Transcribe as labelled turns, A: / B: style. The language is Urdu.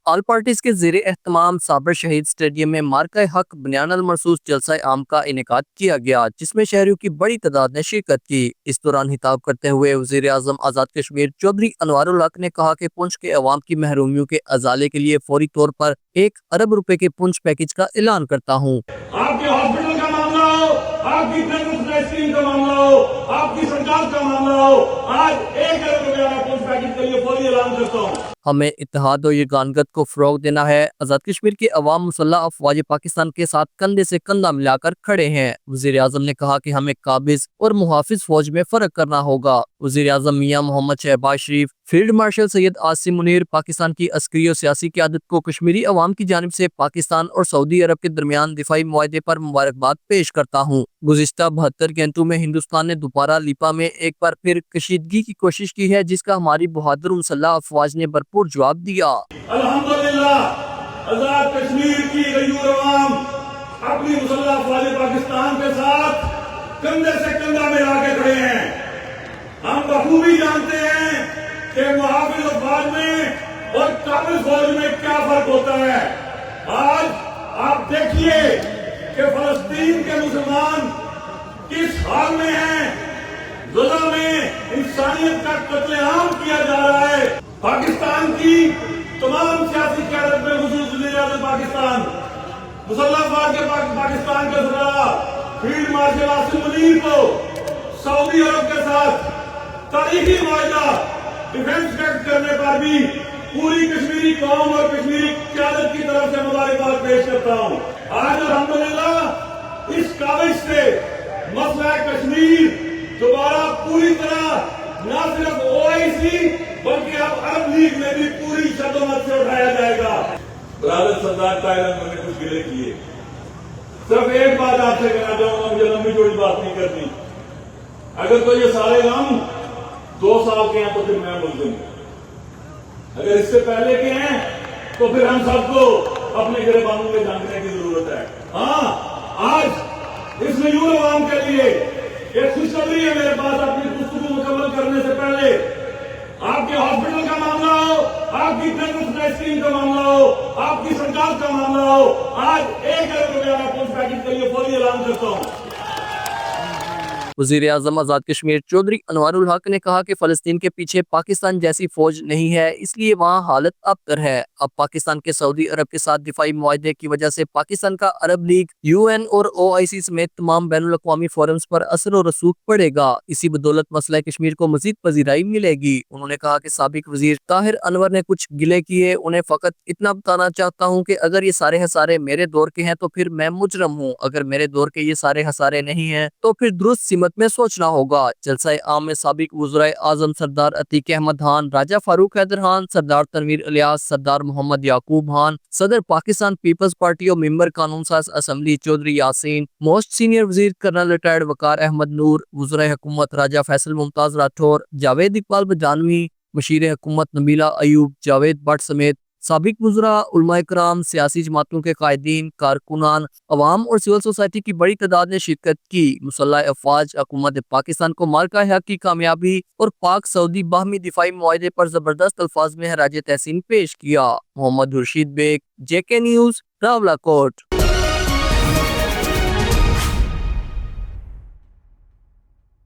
A: آل پارٹیز کے زیر اہتمام صابر شہید اسٹیڈیم میں مارکہ حق بنیان المرصوص جلسہ عام کا انعقاد کیا گیا، جس میں شہریوں کی بڑی تعداد نے شرکت کی۔ اس دوران خطاب کرتے ہوئے وزیر اعظم آزاد کشمیر چودھری انوار الحق نے کہا کہ پنچ کے عوام کی محرومیوں کے ازالے کے لیے فوری طور پر 1 ارب روپے کے پنچ پیکج کا اعلان کرتا ہوں۔
B: آپ کے ہاسپٹل کا معاملہ ہو، آپ کی اسکیم کا معاملہ ہو، آپ کی سرکار کا معاملہ ہو، آج 1 ارب روپے کا پنچ پیکج کے لیے فوری اعلان کرتا ہوں۔
A: ہمیں اتحاد و یگانگت کو فروغ دینا ہے۔ آزاد کشمیر کے عوام مسلح افواج پاکستان کے ساتھ کندھے سے کندھا ملا کر کھڑے ہیں۔ وزیر اعظم نے کہا کہ ہمیں قابض اور محافظ فوج میں فرق کرنا ہوگا۔ وزیر اعظم میاں محمد شہباز شریف، فیلڈ مارشل سید عاصم منیر، پاکستان کی عسکری اور سیاسی قیادت کو کشمیری عوام کی جانب سے پاکستان اور سعودی عرب کے درمیان دفاعی معاہدے پر مبارکباد پیش کرتا ہوں۔ گزشتہ 72 گھنٹوں میں ہندوستان نے دوبارہ لیپا میں ایک بار پھر کشیدگی کی کوشش کی ہے، جس کا ہماری بہادر مسلح افواج نے بھرپور جواب دیا۔
B: الحمدللہ آزاد کشمیر کی غیور عوام اپنی مسلح افواج پاکستان کے ساتھ کندھے سے کندھا ملا کے کھڑے ہیں۔ ہم بخوبی جانتے ہیں کہ محافظ افواج میں اور قابض فوج میں کیا فرق ہوتا ہے۔ آج آپ دیکھیے کہ فلسطین کے مسلمان کس حال میں ہیں۔ غزہ میں انسانیت کا قتل عام کیا جا رہا ہے۔ پاکستان کی تمام سیاسی قیادت میں خصوص وزیر اعظم پاکستان، مسلح افواج کے پاکستان کے سربراہ فیلڈ مارشل عاصم منیر کو سعودی عرب کے ساتھ تاریخی معاہدہ ڈیفنس پیکٹ کرنے پر بھی پوری کشمیری قوم اور کشمیری قیادت کی طرف سے مبارکباد پیش کرتا ہوں۔ آج الحمدللہ اس کاوش سے مسئلہ کشمیر دوبارہ پوری طرح نہ صرف OIC بلکہ اب عرب لیگ میں بھی پوری شدت سے اٹھایا جائے گا۔ برادر سردار تائلند میں نے کچھ گلے کیے، صرف ایک بات آپ سے کہنا چاہوں گا، مجھے لمبی چوڑی بات نہیں کرنی۔ اگر تو یہ سارے غم 2 سال کے ہیں تو پھر میں ملزم ہوں، اگر اس سے پہلے کے ہیں تو پھر ہم سب کو اپنے گریبانوں میں جھانکنے کی ضرورت ہے۔ ہاں، آج اس میور عوام کے لیے ایک خوشخبری ہے میرے پاس اپنی گفتگو مکمل کرنے سے پہلے۔ آپ کے ہاسپٹل کا معاملہ ہو، آپ کی اسکیم کا معاملہ ہو، آپ کی سرکار کا معاملہ ہو، آج 1 ارب روپے کا پنچ پیکج کے لیے فوری اعلان کرتا ہوں۔
A: وزیر اعظم آزاد کشمیر چودھری انوار الحق نے کہا کہ فلسطین کے پیچھے پاکستان جیسی فوج نہیں ہے، اس لیے وہاں حالت ابتر ہے۔ اب پاکستان کے سعودی عرب کے ساتھ دفاعی معاہدے کی وجہ سے پاکستان کا عرب لیگ، UN اور OIC سمیت تمام بین الاقوامی فورمز پر اثر و رسوخ پڑے گا۔ اسی بدولت مسئلہ کشمیر کو مزید پذیرائی ملے گی۔ انہوں نے کہا کہ سابق وزیر طاہر انور نے کچھ گلے کیے، انہیں فقط اتنا بتانا چاہتا ہوں کہ اگر یہ سارے ہسارے میرے دور کے ہیں تو پھر میں مجرم ہوں، اگر میرے دور کے یہ سارے ہسارے نہیں ہیں تو پھر درست سمت میں سوچنا ہوگا۔ جلسہ عام میں سابق وزرائے اعظم سردار عتیق احمد خان، راجہ فاروق حیدر خان، سردار تنویر الیاس، سردار محمد یعقوب خان، صدر پاکستان پیپلز پارٹی اور ممبر قانون ساز assembly Chaudhry Yasin, most senior وزیر کرنل ریٹائرڈ وقار احمد نور، وزرائے حکومت راجہ فیصل ممتاز راٹھور، جاوید اقبال بجانوی، مشیر حکومت نبیلہ ایوب، جاوید بٹ سمیت سابق وزراء، علماء کرام، سیاسی جماعتوں کے قائدین، کارکنان، عوام اور سول سوسائٹی کی بڑی تعداد نے شرکت کی۔ مسلح افواج حکومت پاکستان کو مارکہ حق کی کامیابی اور پاک سعودی باہمی دفاعی معاہدے پر زبردست الفاظ میں خراج تحسین پیش کیا۔ محمد خورشید بیگ، JK نیوز، راولکوٹ۔